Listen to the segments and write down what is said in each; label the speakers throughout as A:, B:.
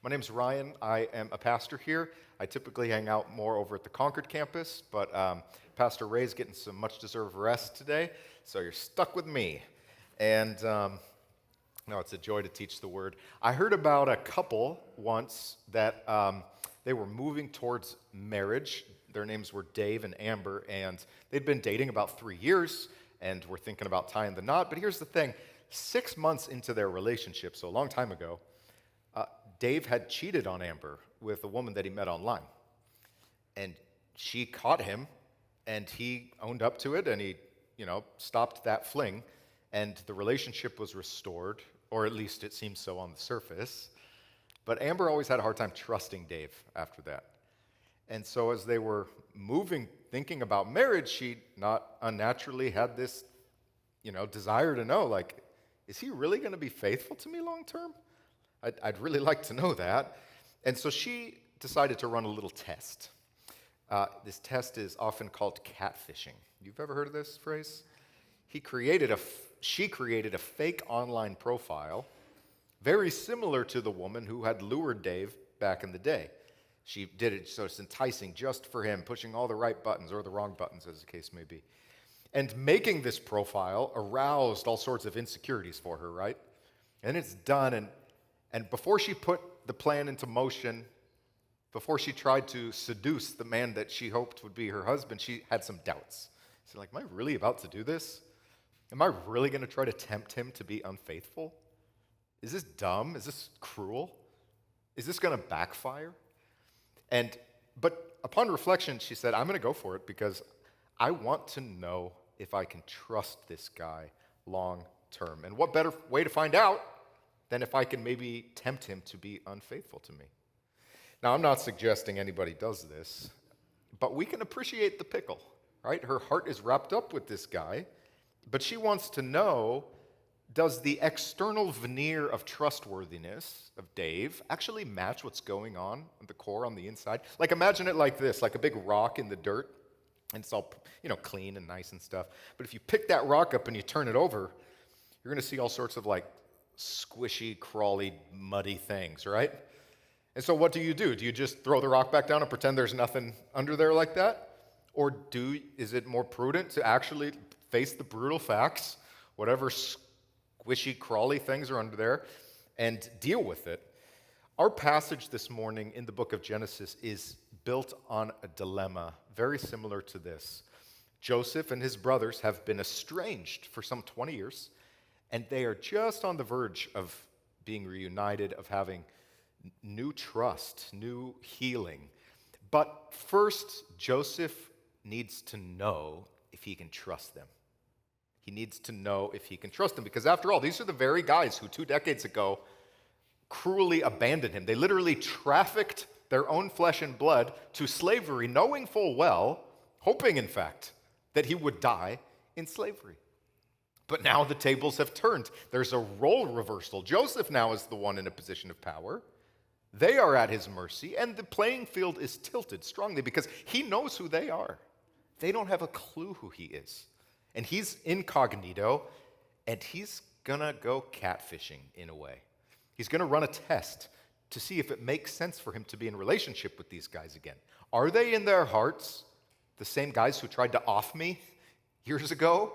A: My name's Ryan. I am a pastor here. I typically hang out more over at the Concord campus, but Pastor Ray's getting some much-deserved rest today, so you're stuck with me. And no, it's a joy to teach the Word. I heard about a couple once that they were moving towards marriage. Their names were Dave and Amber, and they'd been dating about 3 years, and were thinking about tying the knot. But here's the thing. 6 months into their relationship, so a long time ago, Dave had cheated on Amber with a woman that he met online. And she caught him, and he owned up to it, and he, stopped that fling, and the relationship was restored, or at least it seems so on the surface. But Amber always had a hard time trusting Dave after that. And so as they were moving, thinking about marriage, she not unnaturally had this, desire to know, is he really going to be faithful to me long term? I'd really like to know that. And so she decided to run a little test. This test is often called catfishing. You've ever heard of this phrase? She created a fake online profile, very similar to the woman who had lured Dave back in the day. She did it so it's enticing just for him, pushing all the right buttons or the wrong buttons, as the case may be. And making this profile aroused all sorts of insecurities for her, right? And it's done, and before she put the plan into motion, before she tried to seduce the man that she hoped would be her husband, she had some doubts. She's like, am I really about to do this? Am I really going to try to tempt him to be unfaithful? Is this dumb? Is this cruel? Is this going to backfire? But upon reflection, she said, I'm going to go for it because I want to know if I can trust this guy long term. And what better way to find out than if I can maybe tempt him to be unfaithful to me? Now, I'm not suggesting anybody does this, but we can appreciate the pickle, right? Her heart is wrapped up with this guy, but she wants to know, does the external veneer of trustworthiness of Dave actually match what's going on at the core on the inside? Imagine it like this, like a big rock in the dirt, and it's all, clean and nice and stuff. But if you pick that rock up and you turn it over, you're going to see all sorts of squishy, crawly, muddy things, right? And so what do? Do you just throw the rock back down and pretend there's nothing under there like that? Or is it more prudent to actually face the brutal facts, whatever squishy, crawly things are under there, and deal with it? Our passage this morning in the book of Genesis is built on a dilemma very similar to this. Joseph and his brothers have been estranged for some 20 years, and they are just on the verge of being reunited, of having new trust, new healing. But first, Joseph needs to know if he can trust them. He needs to know if he can trust them, because after all, these are the very guys who 2 decades ago cruelly abandoned him. They literally trafficked their own flesh and blood to slavery, knowing full well, hoping in fact, that he would die in slavery. But now the tables have turned. There's a role reversal. Joseph now is the one in a position of power. They are at his mercy, and the playing field is tilted strongly because he knows who they are. They don't have a clue who he is. And he's incognito, and he's going to go catfishing in a way. He's going to run a test to see if it makes sense for him to be in relationship with these guys again. Are they in their hearts the same guys who tried to off me years ago?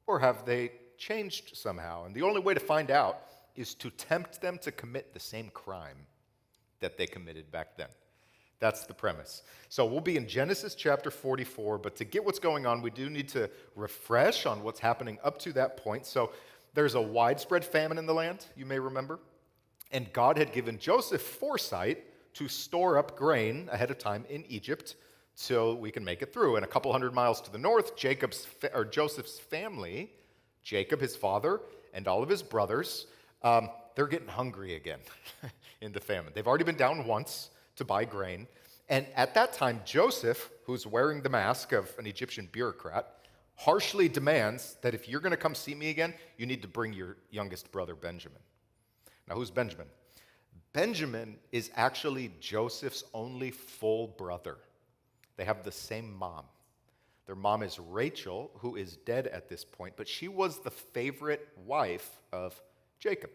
A: Or have they changed somehow? And the only way to find out is to tempt them to commit the same crime that they committed back then. That's the premise. So we'll be in Genesis chapter 44, but to get what's going on, we do need to refresh on what's happening up to that point. So there's a widespread famine in the land, you may remember. And God had given Joseph foresight to store up grain ahead of time in Egypt so we can make it through. And a couple hundred miles to the north, Joseph's family, Jacob, his father, and all of his brothers, they're getting hungry again in the famine. They've already been down once to buy grain. And at that time, Joseph, who's wearing the mask of an Egyptian bureaucrat, harshly demands that if you're going to come see me again, you need to bring your youngest brother, Benjamin. Now, who's Benjamin? Benjamin is actually Joseph's only full brother. They have the same mom. Their mom is Rachel, who is dead at this point, but she was the favorite wife of Jacob.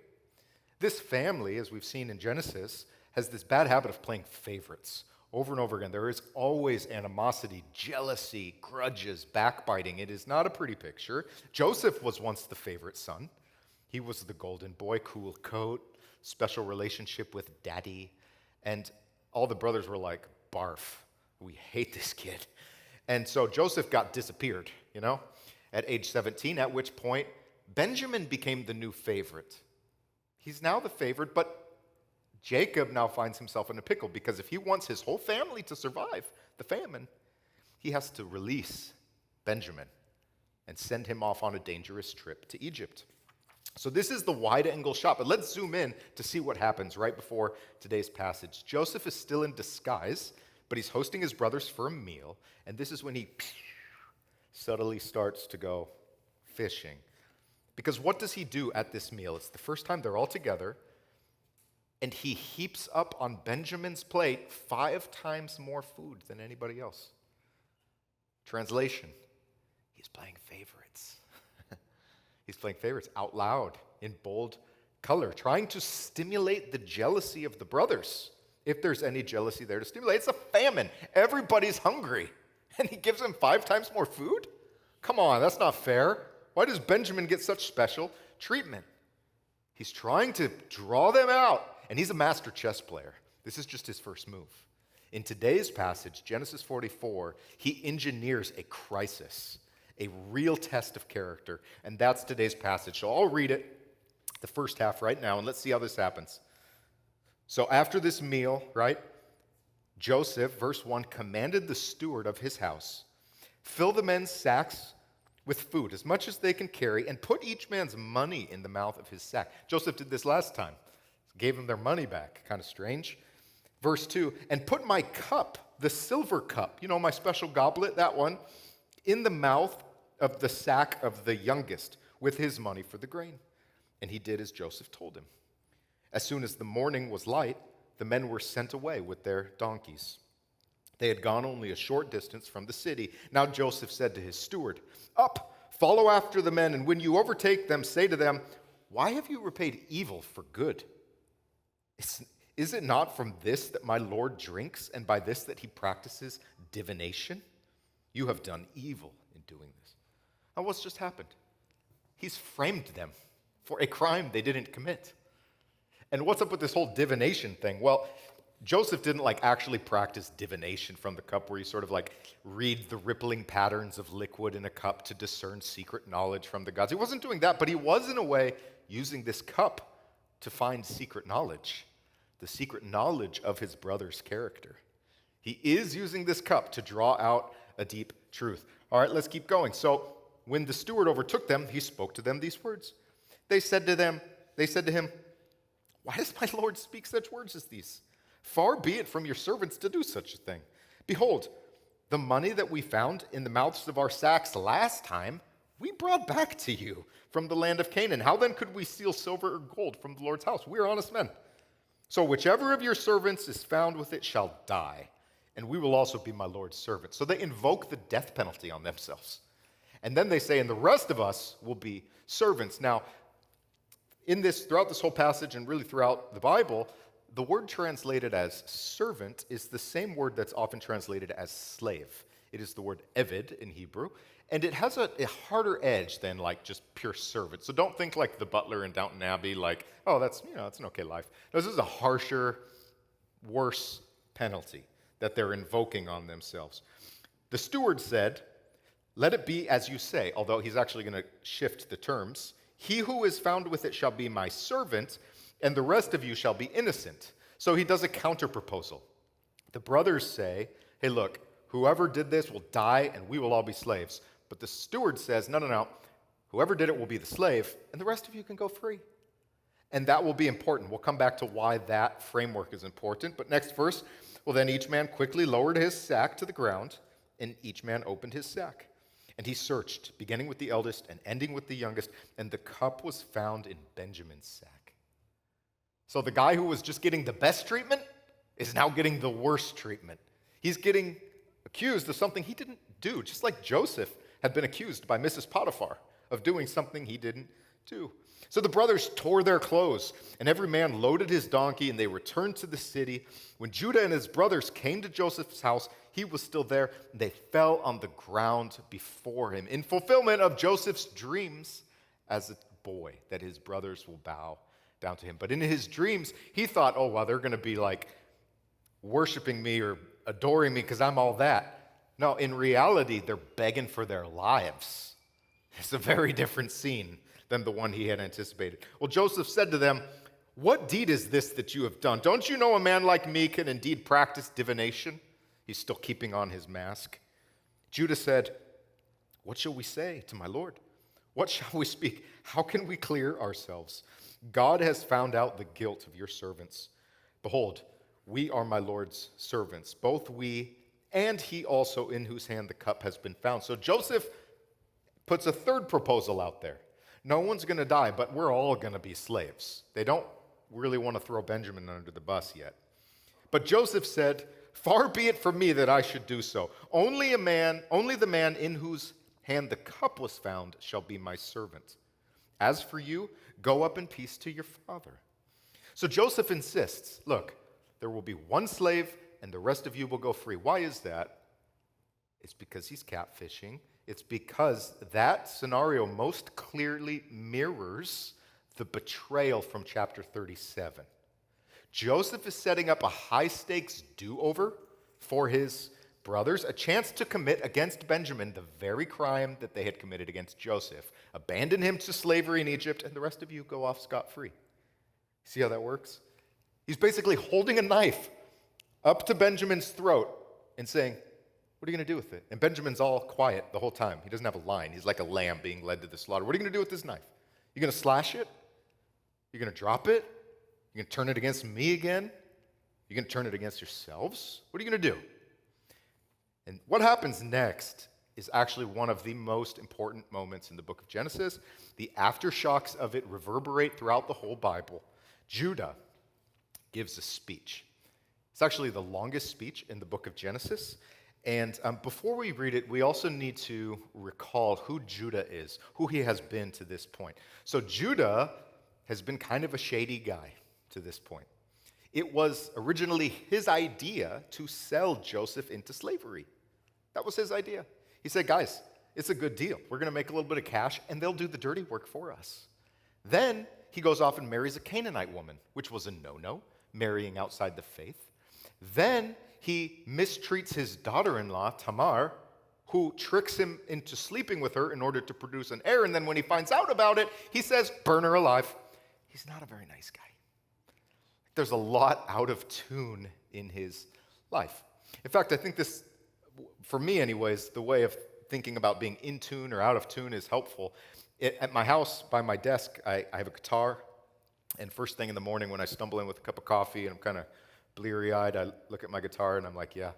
A: This family, as we've seen in Genesis, has this bad habit of playing favorites over and over again. There is always animosity, jealousy, grudges, backbiting. It is not a pretty picture. Joseph was once the favorite son. He was the golden boy, cool coat, special relationship with daddy. And all the brothers were like, barf, we hate this kid. And so Joseph got disappeared, at age 17, at which point Benjamin became the new favorite. He's now the favorite, but Jacob now finds himself in a pickle because if he wants his whole family to survive the famine, he has to release Benjamin and send him off on a dangerous trip to Egypt. So this is the wide-angle shot, but let's zoom in to see what happens right before today's passage. Joseph is still in disguise, but he's hosting his brothers for a meal, and this is when he subtly starts to go fishing. Because what does he do at this meal? It's the first time they're all together, and he heaps up on Benjamin's plate 5 times more food than anybody else. Translation, he's playing favorites. He's playing favorites out loud in bold color, trying to stimulate the jealousy of the brothers. If there's any jealousy there to stimulate, it's a famine. Everybody's hungry. And he gives them 5 times more food? Come on, that's not fair. Why does Benjamin get such special treatment? He's trying to draw them out. And he's a master chess player. This is just his first move. In today's passage, Genesis 44, he engineers a crisis, a real test of character. And that's today's passage. So I'll read it, the first half right now, and let's see how this happens. So after this meal, right, Joseph, verse 1, commanded the steward of his house, fill the men's sacks with food, as much as they can carry, and put each man's money in the mouth of his sack. Joseph did this last time. Gave them their money back. Kind of strange. Verse 2, and put my cup, the silver cup, my special goblet, that one, in the mouth of the sack of the youngest with his money for the grain. And he did as Joseph told him. As soon as the morning was light, the men were sent away with their donkeys. They had gone only a short distance from the city. Now Joseph said to his steward, up, follow after the men, and when you overtake them, say to them, why have you repaid evil for good? Is it not from this that my Lord drinks, and by this that he practices divination? You have done evil in doing this. Now, what's just happened? He's framed them for a crime they didn't commit. And what's up with this whole divination thing? Well, Joseph didn't actually practice divination from the cup where you sort of read the rippling patterns of liquid in a cup to discern secret knowledge from the gods. He wasn't doing that, but he was in a way using this cup to find secret knowledge, the secret knowledge of his brother's character. He is using this cup to draw out a deep truth. All right, let's keep going. So when the steward overtook them, he spoke to them these words. They said to him, why does my Lord speak such words as these? Far be it from your servants to do such a thing. Behold, the money that we found in the mouths of our sacks last time, we brought back to you from the land of Canaan. How then could we steal silver or gold from the Lord's house? We are honest men. So whichever of your servants is found with it shall die, and we will also be my Lord's servants. So they invoke the death penalty on themselves. And then they say, and the rest of us will be servants. Now, throughout this whole passage and really throughout the Bible, the word translated as servant is the same word that's often translated as slave. It is the word eved in Hebrew. And it has a harder edge than just pure servant. So don't think like the butler in Downton Abbey, that's an okay life. No, this is a harsher, worse penalty that they're invoking on themselves. The steward said, let it be as you say, although he's actually going to shift the terms. He who is found with it shall be my servant, and the rest of you shall be innocent. So he does a counter proposal. The brothers say, hey, look, whoever did this will die, and we will all be slaves. But the steward says, no. Whoever did it will be the slave, and the rest of you can go free. And that will be important. We'll come back to why that framework is important. But next verse, well, then each man quickly lowered his sack to the ground, and each man opened his sack. And he searched, beginning with the eldest and ending with the youngest, and the cup was found in Benjamin's sack. So the guy who was just getting the best treatment is now getting the worst treatment. He's getting accused of something he didn't do, just like Joseph had been accused by Mrs. Potiphar of doing something he didn't do. So the brothers tore their clothes, and every man loaded his donkey, and they returned to the city. When Judah and his brothers came to Joseph's house, he was still there, and they fell on the ground before him in fulfillment of Joseph's dreams as a boy, that his brothers will bow down to him. But in his dreams, he thought, oh, well, they're going to be like worshiping me or adoring me because I'm all that. No, in reality, they're begging for their lives. It's a very different scene than the one he had anticipated. Well, Joseph said to them, what deed is this that you have done? Don't you know a man like me can indeed practice divination? He's still keeping on his mask. Judah said, what shall we say to my Lord? What shall we speak? How can we clear ourselves? God has found out the guilt of your servants. Behold, we are my Lord's servants, both we and he also in whose hand the cup has been found. So Joseph puts a third proposal out there. No one's going to die, but we're all going to be slaves. They don't really want to throw Benjamin under the bus yet. But Joseph said, far be it from me that I should do so. Only the man in whose hand the cup was found shall be my servant. As for you, go up in peace to your father. So Joseph insists, look, there will be one slave and the rest of you will go free. Why is that? It's because he's catfishing. It's because that scenario most clearly mirrors the betrayal from chapter 37. Joseph is setting up a high-stakes do-over for his brothers, a chance to commit against Benjamin the very crime that they had committed against Joseph. Abandon him to slavery in Egypt, and the rest of you go off scot-free. See how that works? He's basically holding a knife up to Benjamin's throat and saying, what are you going to do with it? And Benjamin's all quiet the whole time. He doesn't have a line. He's like a lamb being led to the slaughter. What are you going to do with this knife? You going to slash it? You going to drop it? You going to turn it against me again? You going to turn it against yourselves? What are you going to do? And what happens next is actually one of the most important moments in the book of Genesis. The aftershocks of it reverberate throughout the whole Bible. Judah gives a speech. It's actually the longest speech in the book of Genesis. And before we read it, we also need to recall who Judah is, who he has been to this point. So Judah has been kind of a shady guy to this point. It was originally his idea to sell Joseph into slavery. That was his idea. He said, guys, it's a good deal. We're going to make a little bit of cash, and they'll do the dirty work for us. Then he goes off and marries a Canaanite woman, which was a no-no, marrying outside the faith. Then he mistreats his daughter-in-law, Tamar, who tricks him into sleeping with her in order to produce an heir. And then when he finds out about it, he says, burn her alive. He's not a very nice guy. There's a lot out of tune in his life. In fact, I think this, for me anyways, the way of thinking about being in tune or out of tune is helpful. At my house, by my desk, I have a guitar. And first thing in the morning when I stumble in with a cup of coffee and I'm kind of bleary-eyed, I look at my guitar and I'm like, yeah,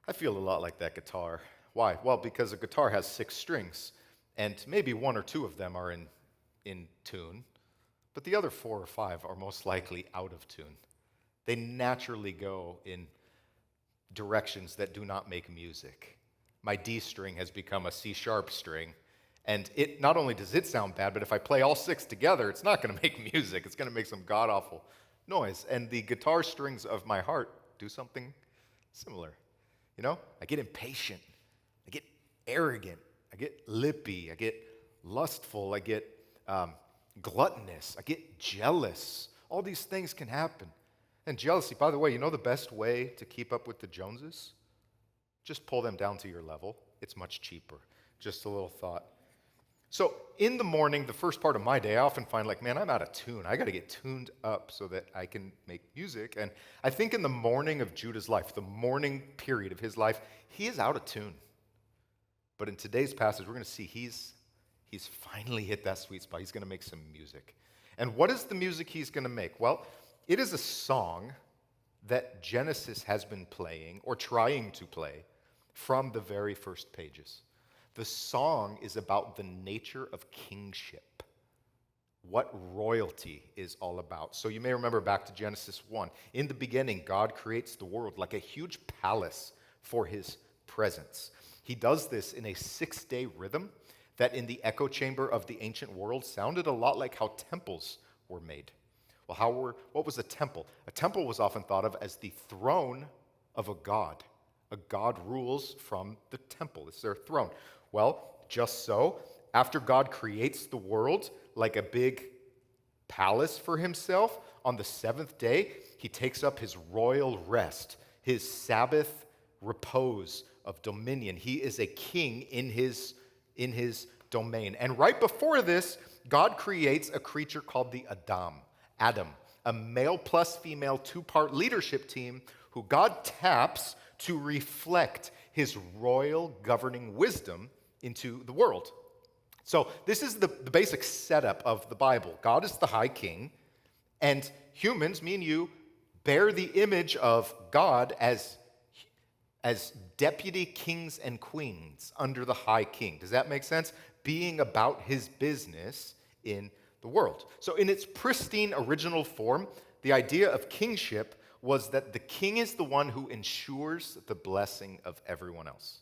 A: I feel a lot like that guitar. Why? Well, because a guitar has 6 strings, and maybe 1 or 2 of them are in tune, but the other 4 or 5 are most likely out of tune. They naturally go in directions that do not make music. My D string has become a C sharp string, and it not only does it sound bad, but if I play all 6 together, it's not going to make music. It's going to make some god-awful noise. And the guitar strings of my heart do something similar. You know, I get impatient, I get arrogant, I get lippy, I get lustful, I get gluttonous, I get jealous. All these things can happen. And jealousy, by the way, you know the best way to keep up with the Joneses? Just pull them down to your level. It's much cheaper. Just a little thought. So in the morning, the first part of my day, I often find like, man, I'm out of tune. I got to get tuned up so that I can make music. And I think in the morning of Judah's life, the morning period of his life, he is out of tune. But in today's passage, we're going to see he's finally hit that sweet spot. He's going to make some music. And what is the music he's going to make? Well, it is a song that Genesis has been playing or trying to play from the very first pages. The song is about the nature of kingship, what royalty is all about. So you may remember back to Genesis 1. In the beginning, God creates the world like a huge palace for his presence. He does this in a 6-day rhythm that in the echo chamber of the ancient world sounded a lot like how temples were made. Well, what was a temple? A temple was often thought of as the throne of a god. A god rules from the temple. It's their throne. Well, just so, after God creates the world like a big palace for himself, on the seventh day, he takes up his royal rest, his Sabbath repose of dominion. He is a king in his domain. And right before this, God creates a creature called the Adam, a male plus female two-part leadership team who God taps to reflect his royal governing wisdom into the world. So this is the basic setup of the Bible. God is the high king, and humans, me and you, bear the image of God as deputy kings and queens under the high king. Does that make sense? Being about his business in the world. So in its pristine original form, the idea of kingship was that the king is the one who ensures the blessing of everyone else.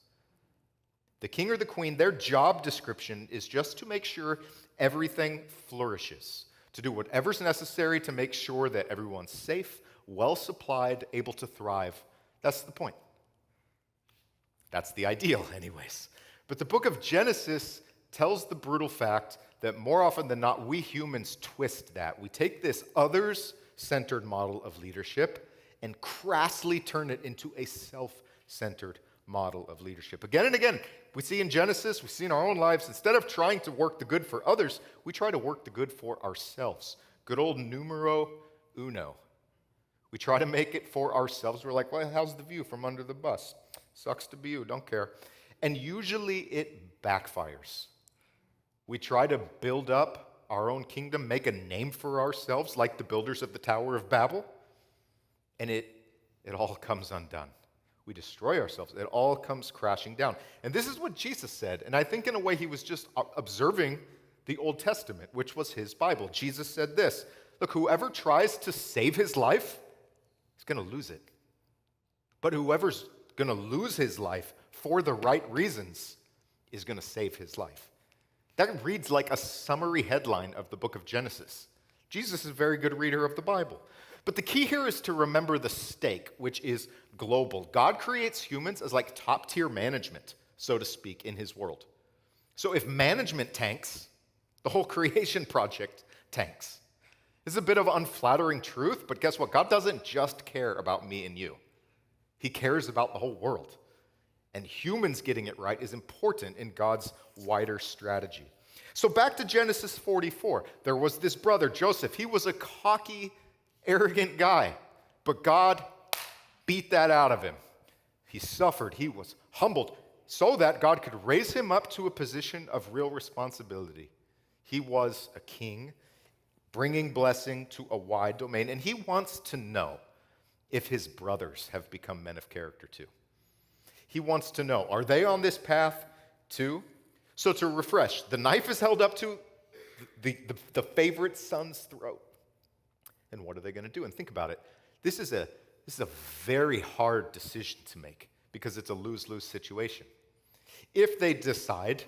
A: The king or the queen, their job description is just to make sure everything flourishes, to do whatever's necessary to make sure that everyone's safe, well supplied, able to thrive. That's the point. That's the ideal, anyways. But the book of Genesis tells the brutal fact that more often than not, we humans twist that. We take this others-centered model of leadership and crassly turn it into a self-centered model of leadership. Again and again, we see in Genesis, we see in our own lives, instead of trying to work the good for others, we try to work the good for ourselves. Good old numero uno. We try to make it for ourselves. We're like, well, how's the view from under the bus? Sucks to be you, don't care. And usually it backfires. We try to build up our own kingdom, make a name for ourselves like the builders of the Tower of Babel, and it all comes undone. We destroy ourselves. It all comes crashing down. And this is what Jesus said, and I think in a way he was just observing the Old Testament, which was his Bible. Jesus said this, look, whoever tries to save his life is going to lose it. But whoever's going to lose his life for the right reasons is going to save his life. That reads like a summary headline of the book of Genesis. Jesus is a very good reader of the Bible. But the key here is to remember the stake, which is global. God creates humans as like top-tier management, so to speak, in his world. So if management tanks, the whole creation project tanks. This is a bit of unflattering truth, but guess what? God doesn't just care about me and you. He cares about the whole world. And humans getting it right is important in God's wider strategy. So back to Genesis 44. There was this brother, Joseph. He was a cocky, arrogant guy, but God beat that out of him. He suffered. He was humbled so that God could raise him up to a position of real responsibility. He was a king, bringing blessing to a wide domain, and he wants to know if his brothers have become men of character too. He wants to know, are they on this path too? So to refresh, the knife is held up to the favorite son's throat. And what are they going to do? And think about it. This is a very hard decision to make because it's a lose-lose situation. If they decide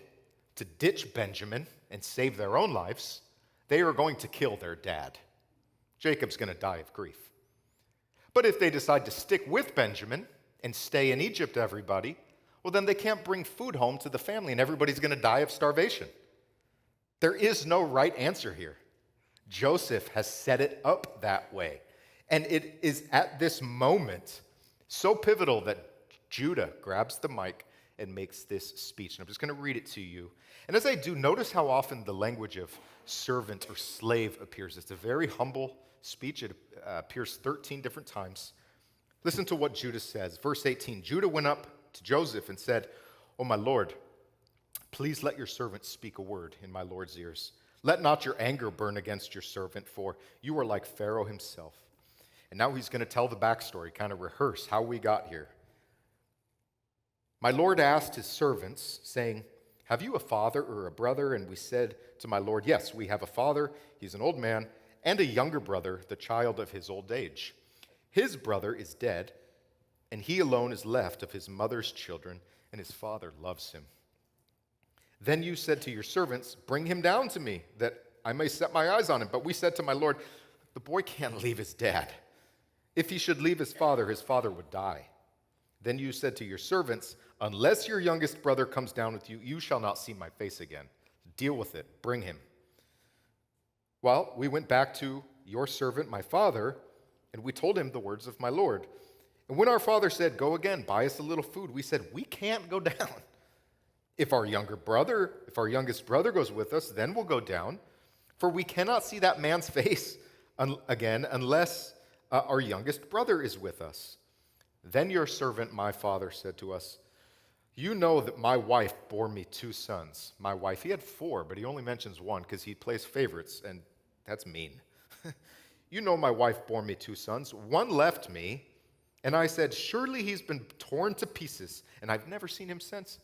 A: to ditch Benjamin and save their own lives, they are going to kill their dad. Jacob's going to die of grief. But if they decide to stick with Benjamin and stay in Egypt, everybody, well, then they can't bring food home to the family and everybody's going to die of starvation. There is no right answer here. Joseph has set it up that way. And it is at this moment so pivotal that Judah grabs the mic and makes this speech. And I'm just going to read it to you. And as I do, notice how often the language of servant or slave appears. It's a very humble speech. It appears 13 different times. Listen to what Judah says. Verse 18, Judah went up to Joseph and said, "O my Lord, please let your servant speak a word in my Lord's ears. Let not your anger burn against your servant, for you are like Pharaoh himself." And now he's going to tell the backstory, kind of rehearse how we got here. "My Lord asked his servants, saying, 'Have you a father or a brother?' And we said to my Lord, 'Yes, we have a father. He's an old man, and a younger brother, the child of his old age. His brother is dead, and he alone is left of his mother's children, and his father loves him.' Then you said to your servants, 'Bring him down to me, that I may set my eyes on him.' But we said to my Lord, 'The boy can't leave his dad. If he should leave his father would die.' Then you said to your servants, 'Unless your youngest brother comes down with you, you shall not see my face again. Deal with it. Bring him.' Well, we went back to your servant, my father, and we told him the words of my Lord. And when our father said, 'Go again, buy us a little food,' we said, 'We can't go down. If our youngest brother goes with us, then we'll go down. For we cannot see that man's face again unless our youngest brother is with us.' Then your servant, my father, said to us, 'You know that my wife bore me 2 sons.'" My wife, he had 4, but he only mentions one because he plays favorites, and that's mean. "You know my wife bore me 2 sons. One left me, and I said, 'Surely he's been torn to pieces, and I've never seen him since.'"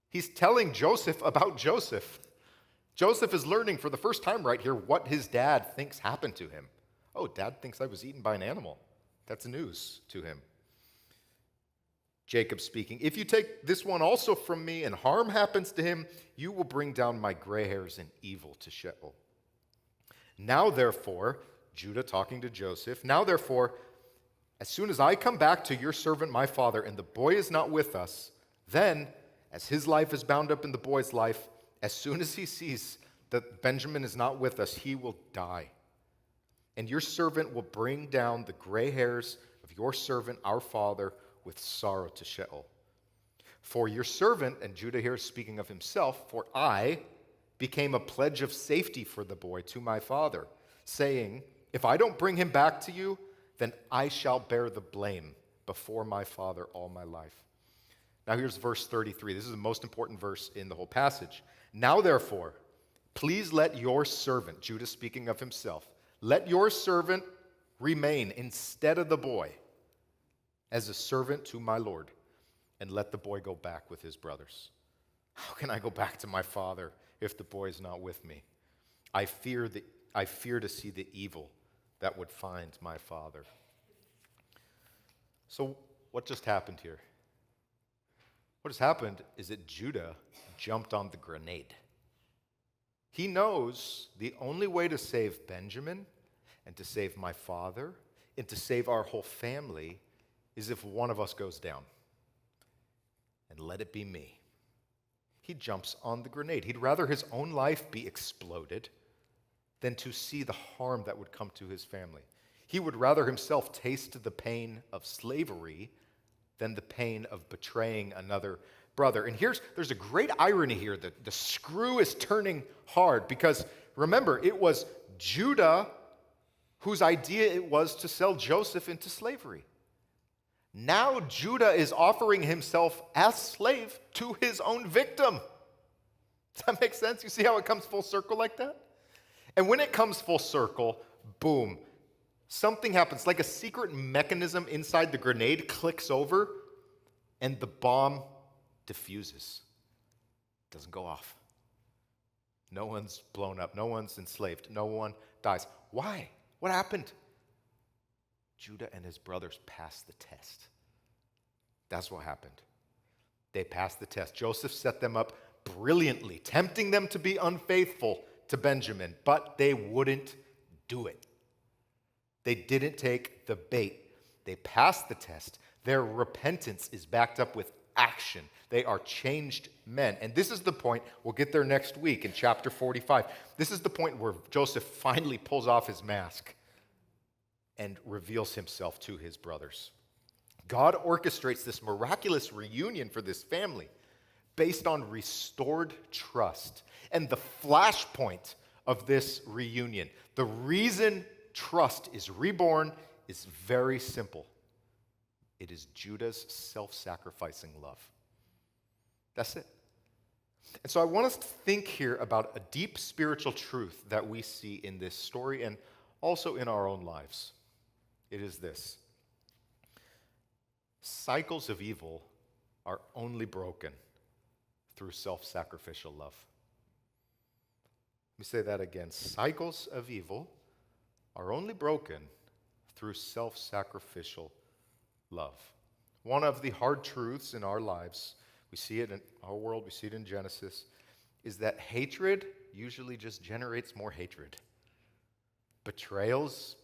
A: He's telling Joseph about Joseph. Joseph is learning for the first time right here what his dad thinks happened to him. Oh, Dad thinks I was eaten by an animal. That's news to him. Jacob speaking, "If you take this one also from me and harm happens to him, you will bring down my gray hairs in evil to Sheol. Now therefore," Judah talking to Joseph, "now therefore, as soon as I come back to your servant my father and the boy is not with us, then as his life is bound up in the boy's life, as soon as he sees that Benjamin is not with us, he will die. And your servant will bring down the gray hairs of your servant, our father, with sorrow to Sheol. For your servant," and Judah here is speaking of himself, "for I became a pledge of safety for the boy to my father, saying, 'If I don't bring him back to you, then I shall bear the blame before my father all my life.'" Now here's verse 33. This is the most important verse in the whole passage. "Now therefore, please let your servant," Judah speaking of himself, "let your servant remain instead of the boy as a servant to my Lord, and let the boy go back with his brothers. How can I go back to my father if the boy is not with me? I fear to see the evil that would find my father." So what just happened here? What has happened is that Judah jumped on the grenade. He knows the only way to save Benjamin and to save my father and to save our whole family is if one of us goes down. And let it be me. He jumps on the grenade. He'd rather his own life be exploded than to see the harm that would come to his family. He would rather himself taste the pain of slavery than the pain of betraying another brother. And there's a great irony here that the screw is turning hard because remember, it was Judah whose idea it was to sell Joseph into slavery. Now Judah is offering himself as slave to his own victim. Does that make sense? You see how it comes full circle like that? And when it comes full circle, boom, something happens, like a secret mechanism inside the grenade clicks over and the bomb diffuses. It doesn't go off. No one's blown up. No one's enslaved. No one dies. Why? What happened? Judah and his brothers passed the test. That's what happened. They passed the test. Joseph set them up brilliantly, tempting them to be unfaithful to Benjamin, but they wouldn't do it. They didn't take the bait. They passed the test. Their repentance is backed up with action. They are changed men. And this is the point, we'll get there next week in chapter 45. This is the point where Joseph finally pulls off his mask and reveals himself to his brothers. God orchestrates this miraculous reunion for this family based on restored trust. And the flashpoint of this reunion, the reason trust is reborn, is very simple. It is Judah's self-sacrificing love. That's it. And so I want us to think here about a deep spiritual truth that we see in this story and also in our own lives. It is this: cycles of evil are only broken through self-sacrificial love. Let me say that again. Cycles of evil are only broken through self-sacrificial love. One of the hard truths in our lives, we see it in our world, we see it in Genesis, is that hatred usually just generates more hatred. Betrayals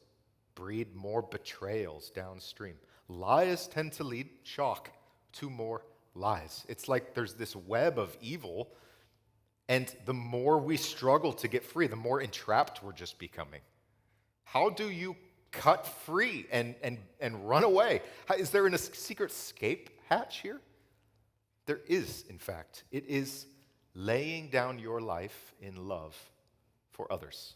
A: breed more betrayals downstream. Lies tend to lead shock to more lies. It's like there's this web of evil, and the more we struggle to get free, the more entrapped we're just becoming. How do you cut free and run away? Is there a secret escape hatch here? There is, in fact. It is laying down your life in love for others.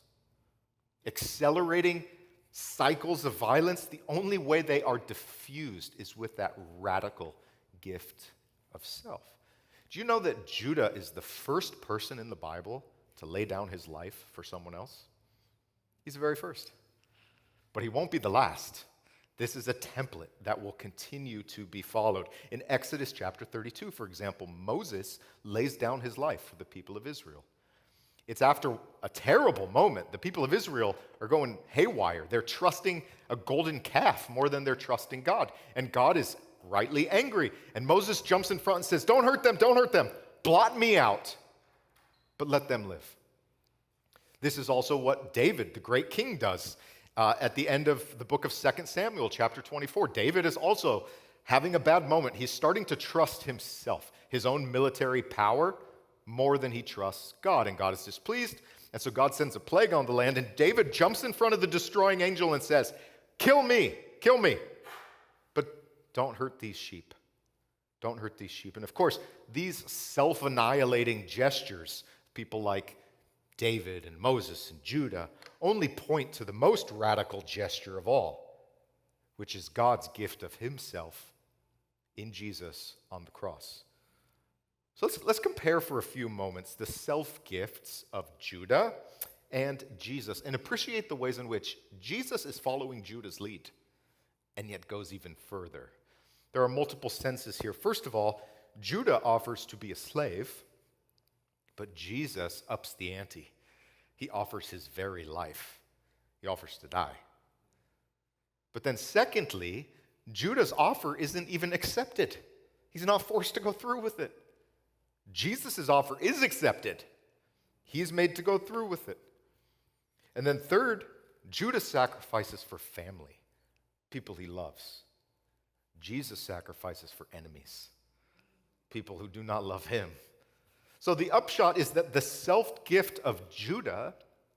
A: Accelerating cycles of violence, the only way they are diffused is with that radical gift of self. Do you know that Judah is the first person in the Bible to lay down his life for someone else? He's the very first. But he won't be the last. This is a template that will continue to be followed. In Exodus chapter 32, for example, Moses lays down his life for the people of Israel. It's after a terrible moment. The people of Israel are going haywire. They're trusting a golden calf more than they're trusting God. And God is rightly angry. And Moses jumps in front and says, don't hurt them, don't hurt them. Blot me out, but let them live. This is also what David, the great king, does. At the end of the book of 2 Samuel, chapter 24, David is also having a bad moment. He's starting to trust himself, his own military power, more than he trusts God. And God is displeased. And so God sends a plague on the land. And David jumps in front of the destroying angel and says, kill me, but don't hurt these sheep. Don't hurt these sheep. And of course, these self-annihilating gestures, people like David and Moses and Judah, only point to the most radical gesture of all, which is God's gift of himself in Jesus on the cross. So let's compare for a few moments the self-gifts of Judah and Jesus and appreciate the ways in which Jesus is following Judah's lead and yet goes even further. There are multiple senses here. First of all, Judah offers to be a slave, but Jesus ups the ante. He offers his very life. He offers to die. But then secondly, Judah's offer isn't even accepted. He's not forced to go through with it. Jesus' offer is accepted. He's made to go through with it. And then third, Judah sacrifices for family, people he loves. Jesus sacrifices for enemies, people who do not love him. So the upshot is that the self-gift of Judah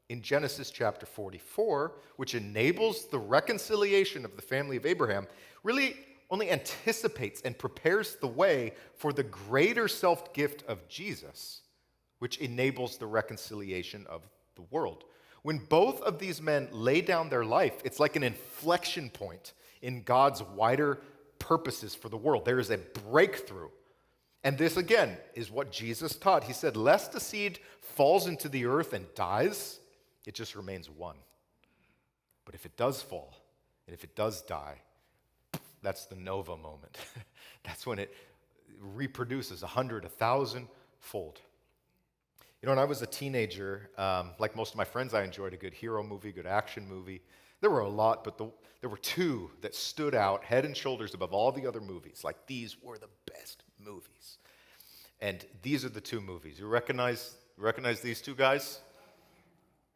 A: in Genesis chapter 44, which enables the reconciliation of the family of Abraham, really only anticipates and prepares the way for the greater self-gift of Jesus, which enables the reconciliation of the world. When both of these men lay down their life, it's like an inflection point in God's wider purposes for the world. There is a breakthrough. And this, again, is what Jesus taught. He said, lest a seed falls into the earth and dies, it just remains one. But if it does fall, and if it does die, that's the Nova moment. That's when it reproduces 100, 1,000-fold. You know, when I was a teenager, like most of my friends, I enjoyed a good hero movie, good action movie. There were a lot, but there were two that stood out head and shoulders above all the other movies. Like, these were the best movies. And these are the two movies. You recognize these two guys?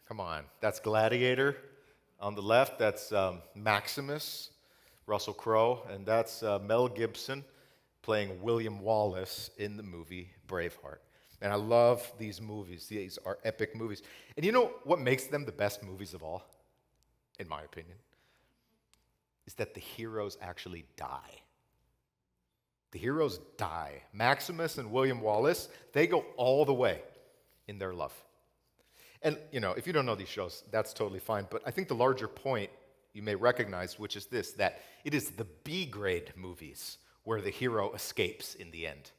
A: Come on. That's Gladiator. On the left, that's Maximus, Russell Crowe, and that's Mel Gibson playing William Wallace in the movie Braveheart. And I love these movies. These are epic movies. And you know what makes them the best movies of all, in my opinion? Is that the heroes actually die. The heroes die. Maximus and William Wallace, they go all the way in their love. And, you know, if you don't know these shows, that's totally fine. But I think the larger point you may recognize, which is this, that it is the B-grade movies where the hero escapes in the end.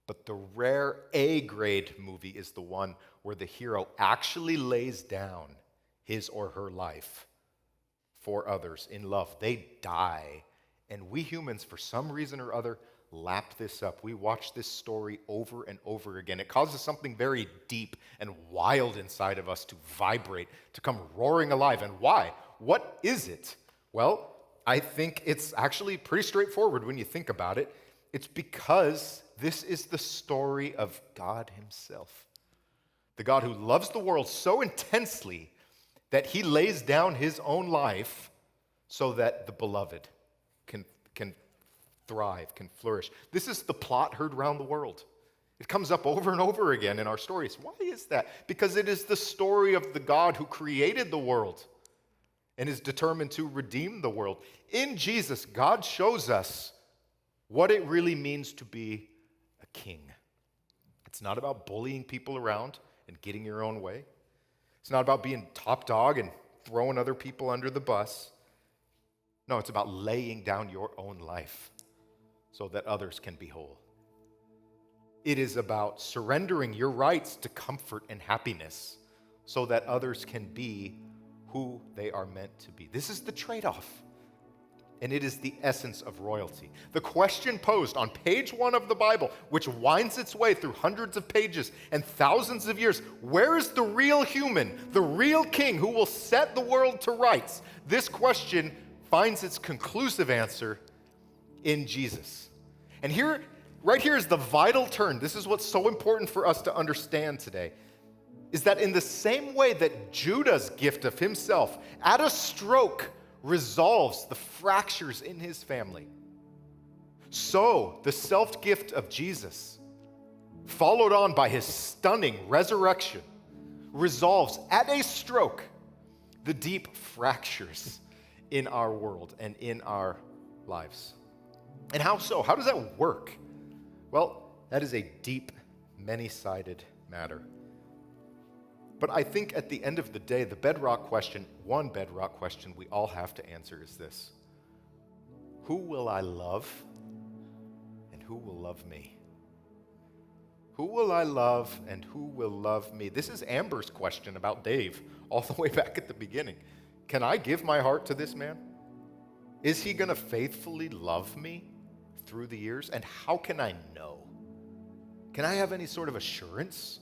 A: But the rare A-grade movie is the one where the hero actually lays down his or her life for others in love. They die. And we humans, for some reason or other, lap this up. We watch this story over and over again. It causes something very deep and wild inside of us to vibrate, to come roaring alive. And why? What is it? Well, I think it's actually pretty straightforward when you think about it. It's because this is the story of God himself. The God who loves the world so intensely that he lays down his own life so that the beloved can thrive, can flourish. This is the plot heard around the world. It comes up over and over again in our stories. Why is that? Because it is the story of the God who created the world and is determined to redeem the world. In Jesus, God shows us what it really means to be a king. It's not about bullying people around and getting your own way. It's not about being top dog and throwing other people under the bus. No, it's about laying down your own life so that others can be whole. It is about surrendering your rights to comfort and happiness so that others can be who they are meant to be. This is the trade-off, and it is the essence of royalty. The question posed on page 1 of the Bible, which winds its way through hundreds of pages and thousands of years, where is the real human, the real king who will set the world to rights? This question finds its conclusive answer in Jesus. And here, right here is the vital turn. This is what's so important for us to understand today, is that in the same way that Judah's gift of himself, at a stroke, resolves the fractures in his family, so the self-gift of Jesus, followed on by his stunning resurrection, resolves at a stroke the deep fractures in our world and in our lives. And how so? How does that work? Well, that is a deep, many-sided matter. But I think at the end of the day, the bedrock question, one bedrock question we all have to answer is this: who will I love and who will love me? Who will I love and who will love me? This is Amber's question about Dave all the way back at the beginning. Can I give my heart to this man? Is he going to faithfully love me through the years? And how can I know? Can I have any sort of assurance?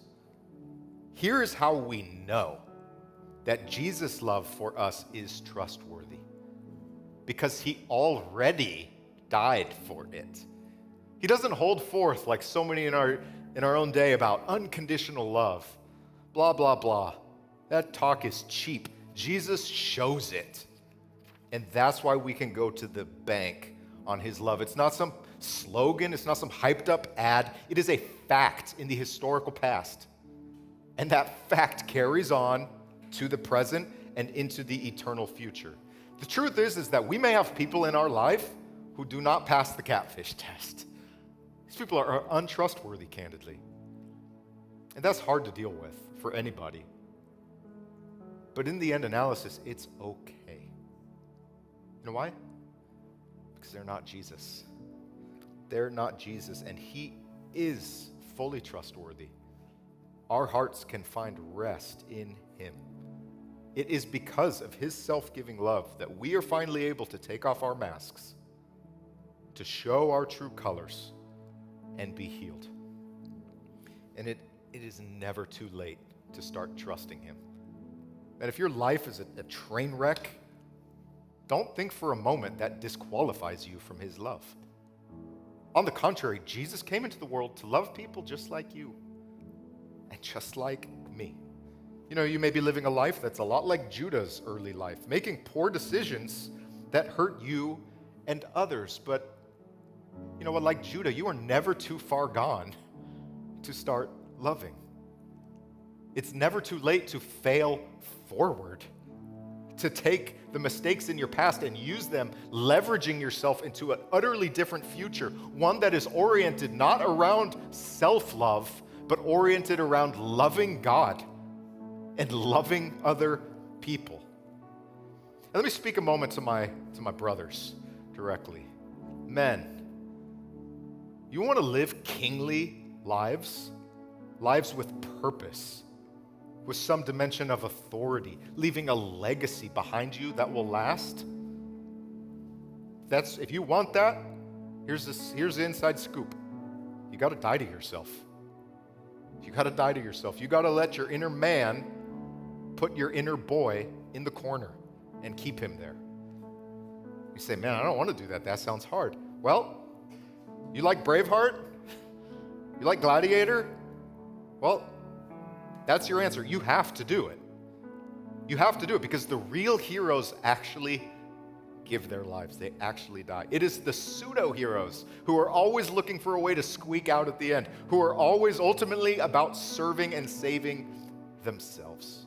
A: Here is how we know that Jesus' love for us is trustworthy. Because he already died for it. He doesn't hold forth like so many in our own day about unconditional love. Blah, blah, blah. That talk is cheap. Jesus shows it. And that's why we can go to the bank on his love. It's not some slogan. It's not some hyped up ad. It is a fact in the historical past. And that fact carries on to the present and into the eternal future. The truth is that we may have people in our life who do not pass the catfish test. These people are untrustworthy, candidly. And that's hard to deal with for anybody. But in the end analysis, it's okay. You know why? Because they're not Jesus. They're not Jesus, and he is fully trustworthy. Our hearts can find rest in him. It is because of his self-giving love that we are finally able to take off our masks, to show our true colors, and be healed. And it is never too late to start trusting him. And if your life is a train wreck, don't think for a moment that disqualifies you from his love. On the contrary, Jesus came into the world to love people just like you and just like me. You know, you may be living a life that's a lot like Judah's early life, making poor decisions that hurt you and others. But you know what, like Judah, you are never too far gone to start loving. It's never too late to fail forward, to take the mistakes in your past and use them, leveraging yourself into an utterly different future, one that is oriented not around self-love, but oriented around loving God and loving other people. And let me speak a moment to my brothers directly. Men, you want to live kingly lives with purpose, with some dimension of authority, leaving a legacy behind you that will last. If you want that, here's the inside scoop. You got to die to yourself. You got to die to yourself. You got to let your inner man put your inner boy in the corner and keep him there. You say, man, I don't want to do that. That sounds hard. Well, you like Braveheart? You like Gladiator? Well, That's your answer. You have to do it. You have to do it because the real heroes actually give their lives. They actually die. It is the pseudo-heroes who are always looking for a way to squeak out at the end, who are always ultimately about serving and saving themselves.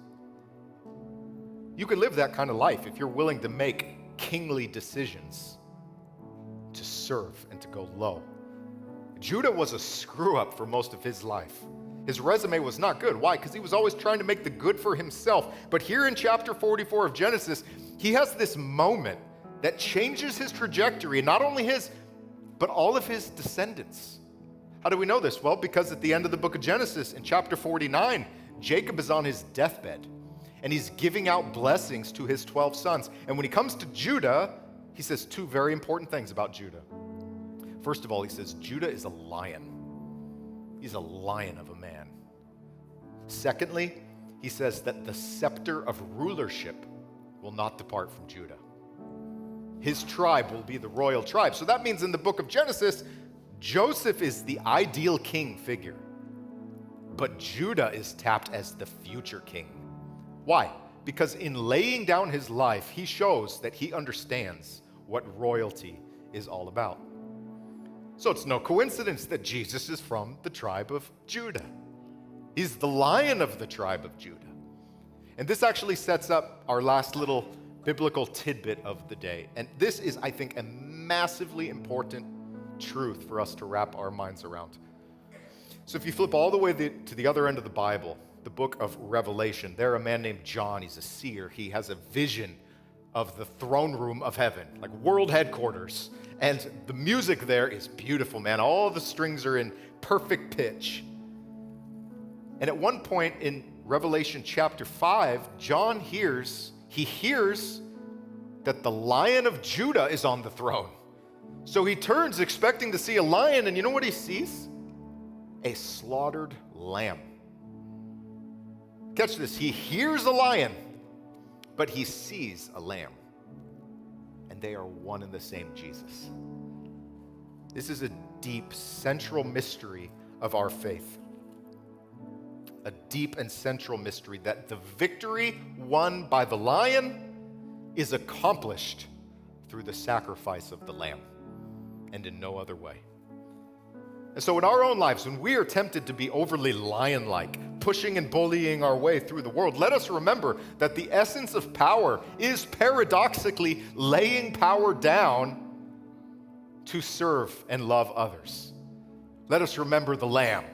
A: You can live that kind of life if you're willing to make kingly decisions to serve and to go low. Judah was a screw-up for most of his life. His resume was not good. Why? Because he was always trying to make the good for himself. But here in chapter 44 of Genesis, he has this moment that changes his trajectory, not only his, but all of his descendants. How do we know this? Well, because at the end of the book of Genesis, in chapter 49, Jacob is on his deathbed, and he's giving out blessings to his 12 sons. And when he comes to Judah, he says two very important things about Judah. First of all, he says, Judah is a lion. He's a lion of a man. Secondly, he says that the scepter of rulership will not depart from Judah. His tribe will be the royal tribe. So that means in the book of Genesis, Joseph is the ideal king figure. But Judah is tapped as the future king. Why? Because in laying down his life, he shows that he understands what royalty is all about. So it's no coincidence that Jesus is from the tribe of Judah. He's the lion of the tribe of Judah. And this actually sets up our last little biblical tidbit of the day. And this is, I think, a massively important truth for us to wrap our minds around. So if you flip all the way to the other end of the Bible, the book of Revelation, there a man named John, he's a seer. He has a vision of the throne room of heaven, like world headquarters. And the music there is beautiful, man. All the strings are in perfect pitch. And at one point in Revelation chapter 5, John hears that the Lion of Judah is on the throne. So he turns expecting to see a lion, and you know what he sees? A slaughtered lamb. Catch this, he hears a lion, but he sees a lamb. And they are one and the same Jesus. This is a deep, central mystery of our faith. A deep and central mystery that the victory won by the lion is accomplished through the sacrifice of the lamb and in no other way. And so in our own lives, when we are tempted to be overly lion-like, pushing and bullying our way through the world, let us remember that the essence of power is paradoxically laying power down to serve and love others. Let us remember the lamb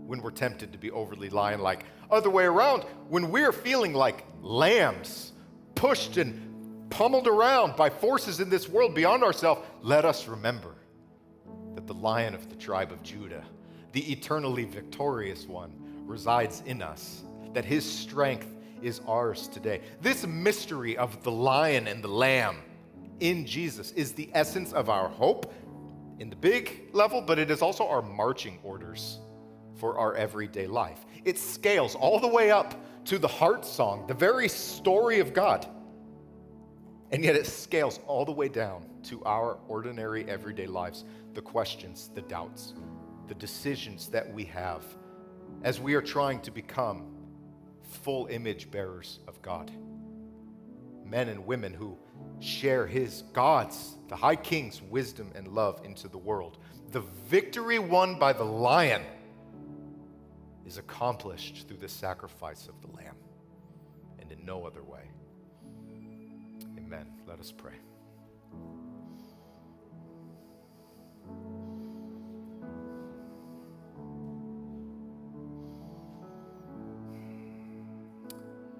A: when we're tempted to be overly lion-like. Other way around, when we're feeling like lambs, pushed and pummeled around by forces in this world beyond ourselves, let us remember that the Lion of the tribe of Judah, the eternally victorious one, resides in us, that his strength is ours today. This mystery of the lion and the lamb in Jesus is the essence of our hope in the big level, but it is also our marching orders for our everyday life. It scales all the way up to the heart song, the very story of God. And yet it scales all the way down to our ordinary everyday lives, the questions, the doubts, the decisions that we have as we are trying to become full image bearers of God. Men and women who share God's, the High King's wisdom and love into the world. The victory won by the Lion is accomplished through the sacrifice of the Lamb and in no other way. Amen. Let us pray.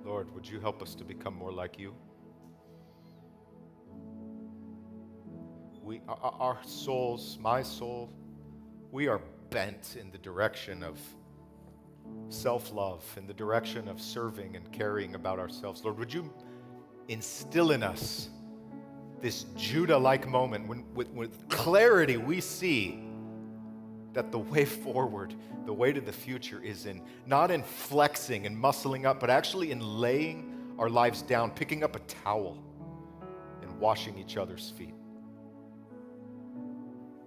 A: Lord, would you help us to become more like you? Our souls, my soul, we are bent in the direction of self-love, in the direction of serving and caring about ourselves. Lord, would you instill in us this Judah-like moment when with clarity we see that the way forward, the way to the future is not in flexing and muscling up, but actually in laying our lives down, picking up a towel and washing each other's feet.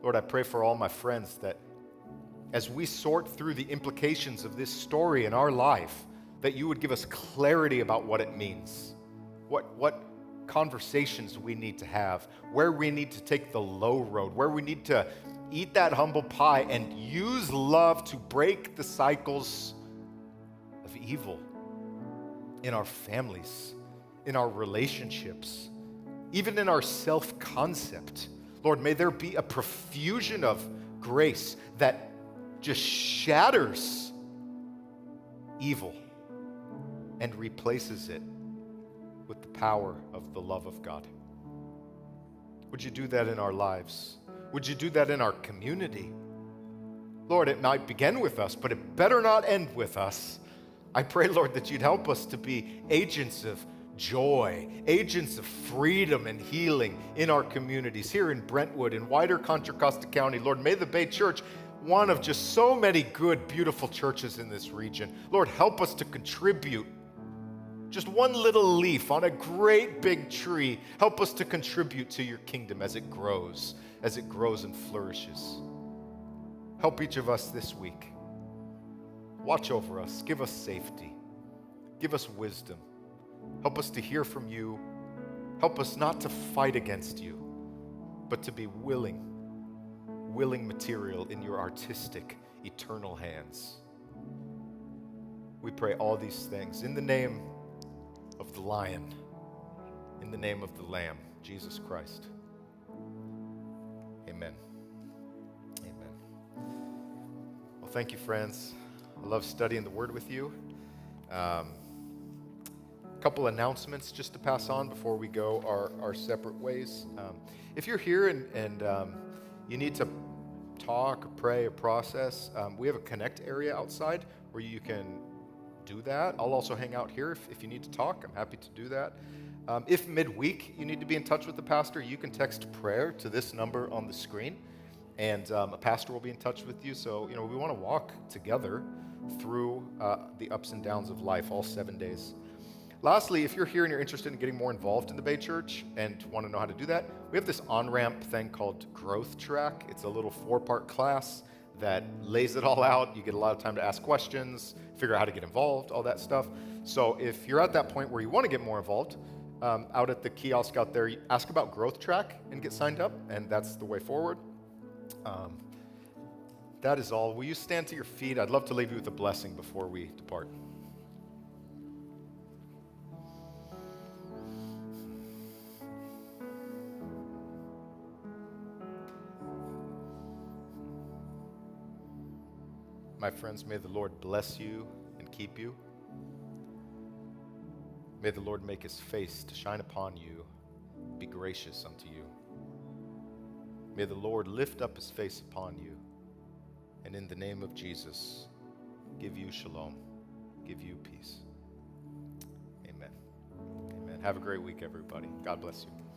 A: Lord, I pray for all my friends that as we sort through the implications of this story in our life, that you would give us clarity about what it means, what conversations we need to have, where we need to take the low road, where we need to eat that humble pie and use love to break the cycles of evil in our families, in our relationships, even in our self-concept. Lord, may there be a profusion of grace that just shatters evil and replaces it with the power of the love of God. Would you do that in our lives? Would you do that in our community? Lord, it might begin with us, but it better not end with us. I pray, Lord, that you'd help us to be agents of joy, agents of freedom and healing in our communities, here in Brentwood, in wider Contra Costa County. Lord, may the Bay Church, one of just so many good, beautiful churches in this region, Lord, help us to contribute. Just one little leaf on a great big tree, help us to contribute to your kingdom as it grows and flourishes. Help each of us this week. Watch over us, give us safety, give us wisdom. Help us to hear from you. Help us not to fight against you, but to be willing material in your artistic, eternal hands. We pray all these things in the name of the Lion, in the name of the Lamb, Jesus Christ. Amen. Amen. Well, thank you, friends. I love studying the Word with you. Couple announcements just to pass on before we go our separate ways. If you're here and you need to talk, or pray, or process, we have a connect area outside where you can do that. I'll also hang out here if you need to talk. I'm happy to do that. If midweek you need to be in touch with the pastor, you can text prayer to this number on the screen, and a pastor will be in touch with you. So, we want to walk together through the ups and downs of life all 7 days. Lastly, if you're here and you're interested in getting more involved in the Bay Church and want to know how to do that, we have this on-ramp thing called Growth Track. It's a little 4-part class that lays it all out. You get a lot of time to ask questions, figure out how to get involved, all that stuff. So if you're at that point where you want to get more involved, out at the kiosk out there, ask about Growth Track and get signed up, and that's the way forward. That is all. Will you stand to your feet? I'd love to leave you with a blessing before we depart. My friends, may the Lord bless you and keep you. May the Lord make his face to shine upon you, be gracious unto you. May the Lord lift up his face upon you, and in the name of Jesus, give you shalom, give you peace. Amen. Amen. Have a great week, everybody. God bless you.